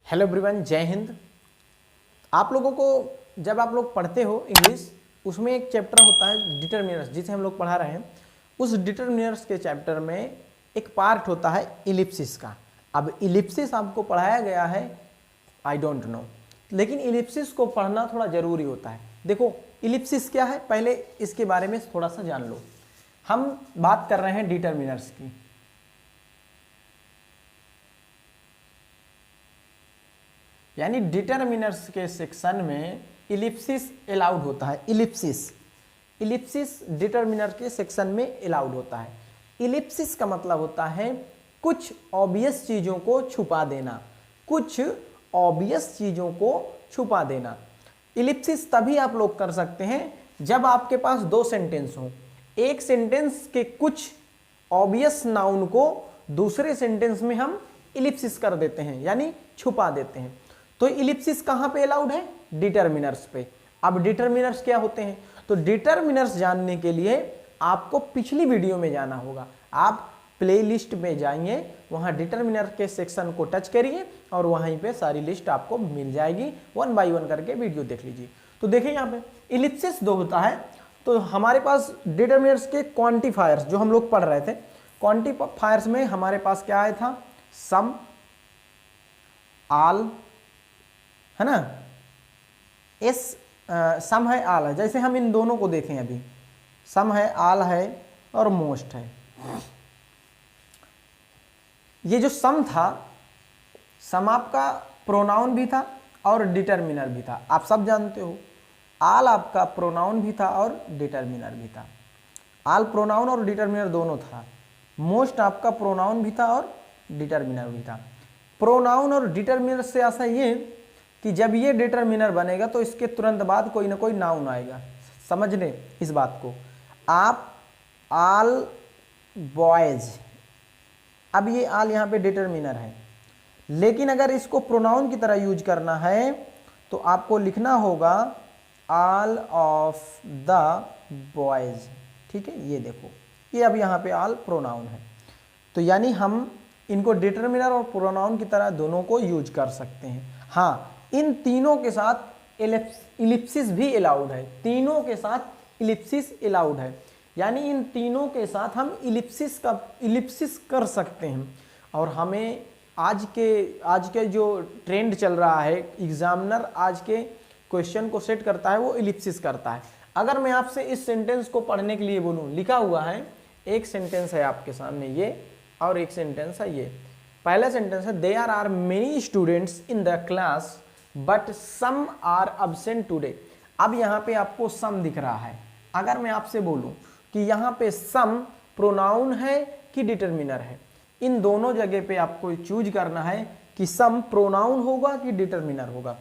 Hello everyone, जय हिंद। आप लोगों को जब आप लोग पढ़ते हो इंग्लिश, उसमें एक चैप्टर होता है डिटरमिनर्स, जिसे हम लोग पढ़ा रहे हैं। उस डिटरमिनर्स के चैप्टर में एक पार्ट होता है इलिप्सिस का। अब इलिप्सिस आपको पढ़ाया गया है, आई डोंट नो, लेकिन इलिप्सिस को पढ़ना थोड़ा ज़रूरी होता है। देखो इलिप्सिस क्या है, पहले इसके बारे में थोड़ा सा जान लो। हम बात कर रहे हैं डिटरमिनर्स की। यानी डिटरमिनर्स के सेक्शन में इलिप्सिस अलाउड होता है। इलिप्सिस डिटरमिनर के सेक्शन में अलाउड होता है। इलिप्सिस का मतलब होता है कुछ ऑब्वियस चीज़ों को छुपा देना, कुछ ऑब्वियस चीज़ों को छुपा देना। इलिप्सिस तभी आप लोग कर सकते हैं जब आपके पास दो सेंटेंस हो। एक सेंटेंस के कुछ ऑब्वियस नाउन को दूसरे सेंटेंस में हम इलिप्सिस कर देते हैं, यानी छुपा देते हैं। तो इलिप्सिस कहाँ पे अलाउड है? डिटरमिनर्स पे। अब डिटरमिनर्स क्या होते हैं? तो डिटरमिनर्स जानने के लिए आपको पिछली वीडियो में जाना होगा। आप प्लेलिस्ट में जाइए, वहाँ डिटरमिनर के सेक्शन को टच करिए और वहीं पे सारी लिस्ट आपको मिल जाएगी। 1 बाय 1 करके वीडियो देख लीजिए। तो देखिए यहाँ पे इलिप्सिस दो होता है। तो हमारे पास डिटरमिनर्स के क्वांटिफायर्स जो हम लोग पढ़ रहे थे, क्वांटिफायर्स में हमारे पास क्या आया था? सम, आल, है ना। सम है, आल है। जैसे हम इन दोनों को देखें, अभी सम है, आल है और मोस्ट है। ये जो सम था, सम आपका प्रोनाउन भी था और डिटरमिनर भी था, आप सब जानते हो। आल आपका प्रोनाउन भी था और डिटरमिनर भी था। आल प्रोनाउन और डिटरमिनर दोनों था। मोस्ट आपका प्रोनाउन भी था और डिटरमिनर भी था। प्रोनाउन और डिटरमिनर से ऐसा ये कि जब ये डिटरमिनर बनेगा तो इसके तुरंत बाद कोई ना कोई नाउन आएगा। समझ लें इस बात को। आप आल बॉयज, अब ये आल यहाँ पे डिटरमिनर है, लेकिन अगर इसको प्रोनाउन की तरह यूज करना है तो आपको लिखना होगा आल ऑफ द बॉयज। ठीक है, ये देखो, ये अब यहाँ पे आल प्रोनाउन है। तो यानी हम इनको डिटरमिनर और प्रोनाउन की तरह दोनों को यूज कर सकते हैं। हाँ, इन तीनों के साथ इलिप्सिस भी अलाउड है। तीनों के साथ इलिप्सिस अलाउड है, यानी इन तीनों के साथ हम इलिप्सिस कर सकते हैं। और हमें आज के जो ट्रेंड चल रहा है, एग्जामिनर आज के क्वेश्चन को सेट करता है, वो इलिप्सिस करता है। अगर मैं आपसे इस सेंटेंस को पढ़ने के लिए बोलूँ, लिखा हुआ है, एक सेंटेंस है आपके सामने ये और एक सेंटेंस है ये। पहला सेंटेंस है there are many students in the class but some are absent today. अब यहाँ पे आपको सम दिख रहा है। अगर मैं आपसे बोलूँ कि यहाँ पे सम प्रोनाउन है कि डिटरमिनर है, इन दोनों जगह पे आपको चूज करना है कि सम प्रोनाउन होगा कि डिटरमिनर होगा।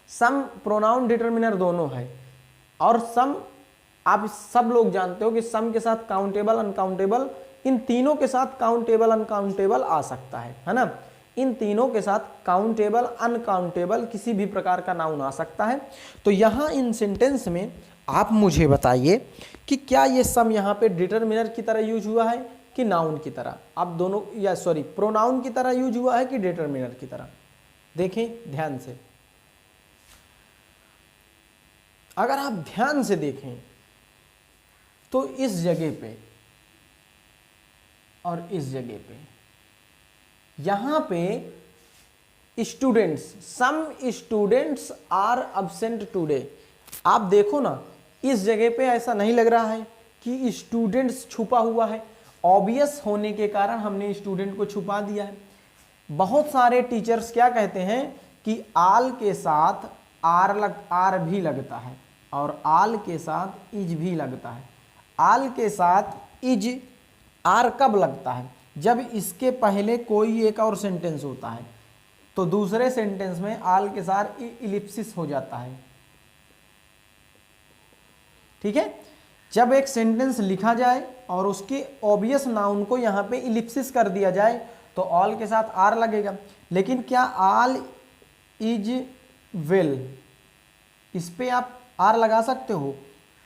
सम प्रोनाउन डिटरमिनर दोनों है। और सम आप सब लोग जानते हो कि सम के साथ काउंटेबल, अनकाउंटेबल, इन तीनों के साथ काउंटेबल, अनकाउंटेबल आ सकता है ना। इन तीनों के साथ काउंटेबल, अनकाउंटेबल किसी भी प्रकार का नाउन आ सकता है। तो यहाँ इन सेंटेंस में आप मुझे बताइए कि क्या ये सम यहाँ पे डिटरमिनर की तरह यूज हुआ है कि नाउन की तरह? आप दोनों, या सॉरी, प्रोनाउन की तरह यूज हुआ है कि डिटरमिनर की तरह? देखें ध्यान से। अगर आप ध्यान से देखें तो इस जगह पे और इस जगह पे, यहां पे students, some students are absent today. आप देखो ना, इस जगह पे ऐसा नहीं लग रहा है कि स्टूडेंट्स छुपा हुआ है। ऑब्वियस होने के कारण हमने स्टूडेंट को छुपा दिया है। बहुत सारे टीचर्स क्या कहते हैं कि आल के साथ आर भी लगता है और आल के साथ इज भी लगता है। आल के साथ इज, आर कब लगता है? जब इसके पहले कोई एक और सेंटेंस होता है, तो दूसरे सेंटेंस में आल के साथ इलिप्सिस हो जाता है। ठीक है, जब एक सेंटेंस लिखा जाए और उसके ऑब्वियस नाउन को यहाँ पे इलिप्सिस कर दिया जाए तो ऑल के साथ आर लगेगा। लेकिन क्या आल इज वेल, इस पे आप आर लगा सकते हो?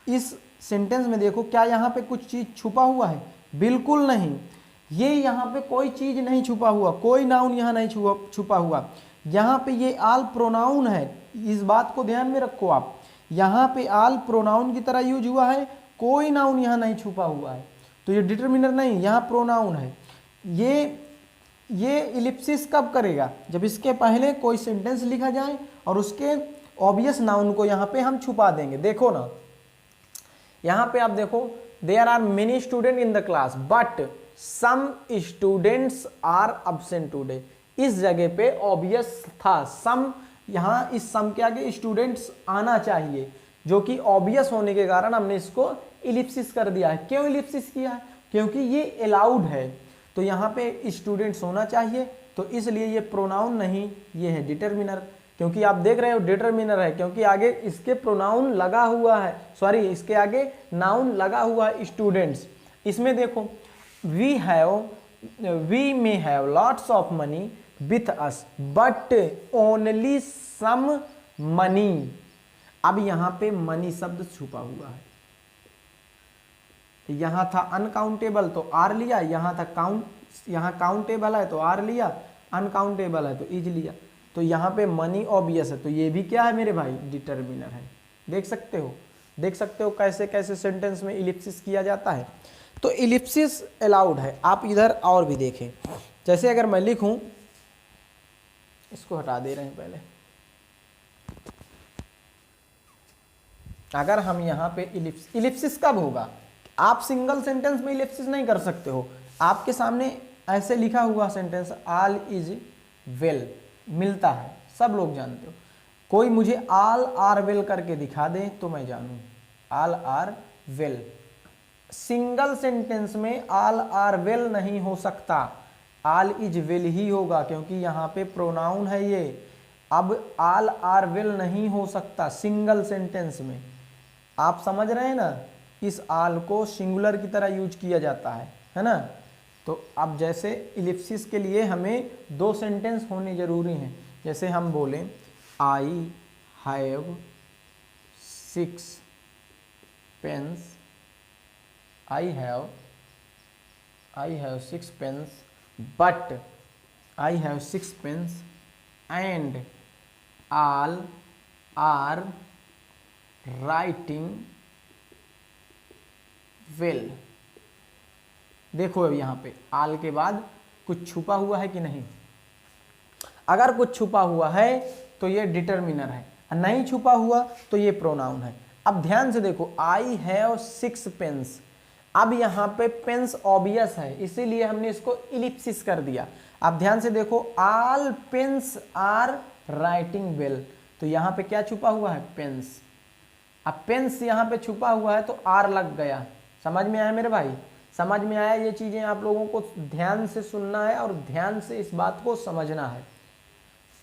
इस सेंटेंस में देखो, क्या यहाँ पे कुछ चीज छुपा हुआ है? बिल्कुल नहीं। ये यहाँ पे कोई चीज नहीं छुपा हुआ, कोई नाउन यहाँ नहीं छुपा हुआ। यहाँ पे ये आल प्रोनाउन है, इस बात को ध्यान में रखो आप, यहाँ पे आल प्रोनाउन की तरह यूज हुआ है, कोई नाउन यहाँ नहीं छुपा हुआ है, तो ये डिटरमिनर नहीं, यहाँ प्रोनाउन है। ये इलिप्सिस कब करेगा, जब इसके पहले कोई सेंटेंस लिखा जाए और उसके ऑब्वियस नाउन को यहाँ पे हम छुपा देंगे। देखो ना, यहाँ पे आप देखो, there are many student in the class but some students are absent today. इस जगह पे ऑब्वियस था सम, यहाँ इस सम के आगे स्टूडेंट्स आना चाहिए, जो कि ऑब्वियस होने के कारण हमने इसको इलिप्सिस कर दिया है। क्यों इलिप्सिस किया है, क्योंकि ये अलाउड है, तो यहाँ पे स्टूडेंट्स होना चाहिए, तो इसलिए ये प्रोनाउन नहीं, ये है डिटरमिनर। क्योंकि आप देख रहे हो डिटरमिनर है, क्योंकि आगे इसके प्रोनाउन लगा हुआ है, सॉरी इसके आगे नाउन लगा हुआ है स्टूडेंट्स। इसमें देखो, we may have lots of money with us but only some money. अब यहाँ पे मनी शब्द छुपा हुआ है, यहाँ था अनकाउंटेबल तो आर लिया, यहाँ था यहाँ काउंटेबल है तो आर लिया, अनकाउंटेबल है तो इज लिया, तो यहाँ पे मनी ऑब्वियस है, तो ये भी क्या है मेरे भाई, डिटरमिनर है। देख सकते हो कैसे कैसे सेंटेंस में इलिप्सिस किया जाता है। तो इलिप्सिस अलाउड है। आप इधर और भी देखें, जैसे अगर मैं लिखूं, इसको हटा दे रहे हैं पहले, अगर हम यहाँ पे इलिप्सिस कब होगा, आप सिंगल सेंटेंस में इलिप्सिस नहीं कर सकते हो। आपके सामने ऐसे लिखा हुआ सेंटेंस ऑल इज वेल मिलता है, सब लोग जानते हो, कोई मुझे ऑल आर वेल करके दिखा दे तो मैं जानूं all are well. Single sentence में ऑल आर वेल नहीं हो सकता, ऑल इज वेल ही होगा, क्योंकि यहाँ पे प्रोनाउन है ये। अब ऑल आर वेल नहीं हो सकता सिंगल सेंटेंस में, आप समझ रहे हैं ना, इस ऑल को सिंगुलर की तरह यूज किया जाता है ना। तो अब जैसे इलिप्सिस के लिए हमें दो सेंटेंस होने जरूरी हैं, जैसे हम बोलें I have 6 pens, I have 6 pens but I have 6 pens and all are writing well. देखो अब यहाँ पे आल के बाद कुछ छुपा हुआ है कि नहीं, अगर कुछ छुपा हुआ है तो ये डिटरमिनर है, नहीं छुपा हुआ तो ये प्रोनाउन है। अब ध्यान से देखो, आई हैव 6 पेन्स, अब यहाँ पे पेन्स ऑब्वियस है, इसीलिए हमने इसको इलिप्सिस कर दिया। अब ध्यान से देखो, all pens are writing well, तो यहाँ पे क्या छुपा हुआ है, पेन्स। अब पेन्स यहाँ पे छुपा हुआ है तो आर लग गया। समझ में आया मेरे भाई, समझ में आया? ये चीजें आप लोगों को ध्यान से सुनना है और ध्यान से इस बात को समझना है,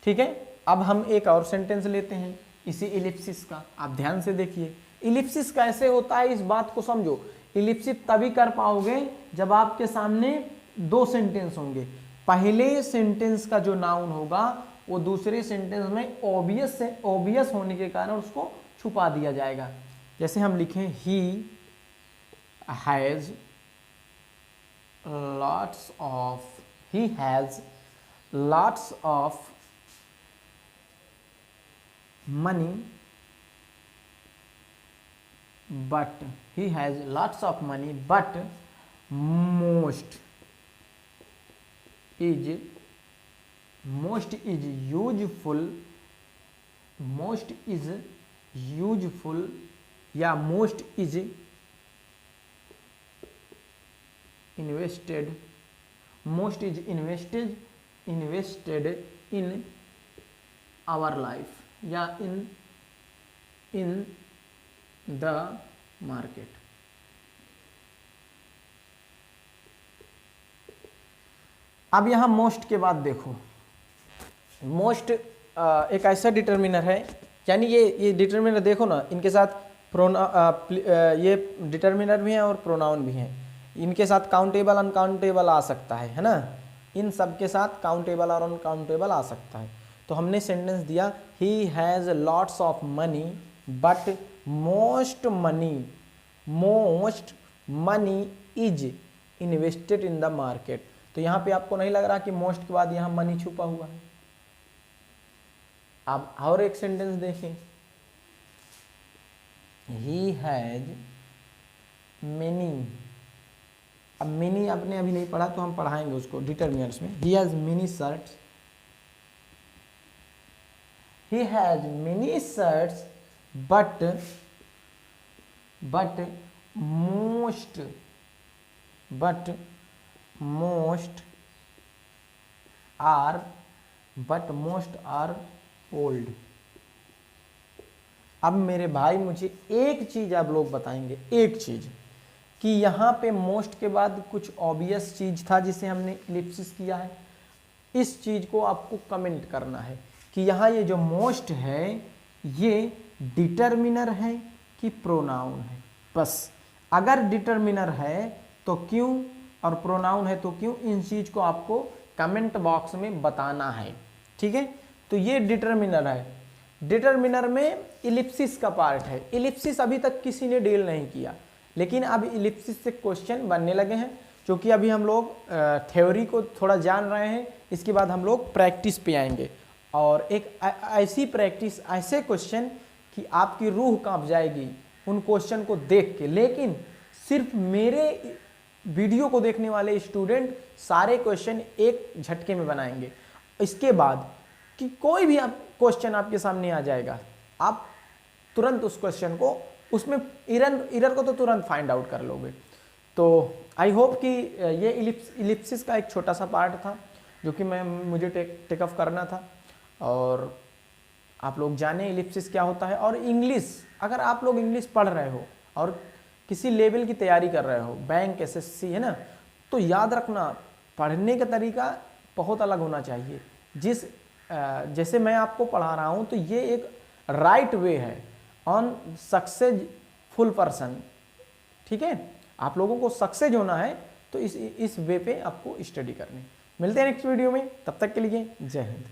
ठीक है। अब हम एक और सेंटेंस लेते हैं इसी इलिप्सिस का, आप ध्यान से देखिए इलिप्सिस कैसे होता है, इस बात को समझो। इलिप्सिस तभी कर पाओगे जब आपके सामने दो सेंटेंस होंगे, पहले सेंटेंस का जो नाउन होगा वो दूसरे सेंटेंस में ऑब्वियस होने के कारण उसको छुपा दिया जाएगा। जैसे हम लिखें he has lots of money but he has lots of money but most is useful या most is invested in our life या in the market। अब यहां मोस्ट के बाद देखो, मोस्ट एक ऐसा डिटरमिनर है, यानी ये डिटरमिनर देखो ना, इनके साथ ये डिटरमिनर भी है और प्रोनाउन भी है, इनके साथ काउंटेबल अनकाउंटेबल आ सकता है ना, इन सब के साथ काउंटेबल और अनकाउंटेबल आ सकता है। तो हमने सेंटेंस दिया he has lots of money but most money is invested in the market. तो यहाँ पे आपको नहीं लग रहा कि मोस्ट के बाद यहाँ मनी छुपा हुआ है? अब और एक सेंटेंस देखें, ही हैज मेनी। अब मेनी आपने अभी नहीं पढ़ा तो हम पढ़ाएंगे उसको डिटरमिनर्स में। He has many shirts, he has many shirts but most are old. अब मेरे भाई मुझे एक चीज आप लोग बताएंगे, एक चीज, कि यहाँ पे मोस्ट के बाद कुछ ऑब्वियस चीज था जिसे हमने इलिप्सिस किया है। इस चीज को आपको कमेंट करना है कि यहाँ ये जो मोस्ट है ये डिटरमिनर है कि प्रोनाउन है। बस अगर डिटरमिनर है तो क्यों और प्रोनाउन है तो क्यों, इन चीज को आपको कमेंट बॉक्स में बताना है। ठीक है, तो ये डिटरमिनर है। डिटरमिनर में इलिप्सिस का पार्ट है। इलिप्सिस अभी तक किसी ने डील नहीं किया, लेकिन अब इलिप्सिस से क्वेश्चन बनने लगे हैं, क्योंकि अभी हम लोग थ्योरी को थोड़ा जान रहे हैं। इसके बाद हम लोग प्रैक्टिस पे आएंगे, और एक ऐसी प्रैक्टिस, ऐसे क्वेश्चन कि आपकी रूह कांप जाएगी उन क्वेश्चन को देख के। लेकिन सिर्फ मेरे वीडियो को देखने वाले स्टूडेंट सारे क्वेश्चन एक झटके में बनाएंगे। इसके बाद कि कोई भी आप क्वेश्चन आपके सामने आ जाएगा, आप तुरंत उस क्वेश्चन को, उसमें इरर को तो तुरंत फाइंड आउट कर लोगे। तो आई होप कि ये इलिप्सिस का एक छोटा सा पार्ट था जो कि मुझे टेक ऑफ करना था, और आप लोग जाने इलिप्सिस क्या होता है। और इंग्लिश, अगर आप लोग इंग्लिश पढ़ रहे हो और किसी लेवल की तैयारी कर रहे हो, बैंक, एसएससी, है ना, तो याद रखना पढ़ने का तरीका बहुत अलग होना चाहिए। जैसे मैं आपको पढ़ा रहा हूँ तो ये एक राइट वे है ऑन सक्सेसफुल पर्सन। ठीक है, आप लोगों को सक्सेस होना है तो इस वे पे आपको स्टडी करनी। मिलते हैं नेक्स्ट वीडियो में, तब तक के लिए जय हिंद।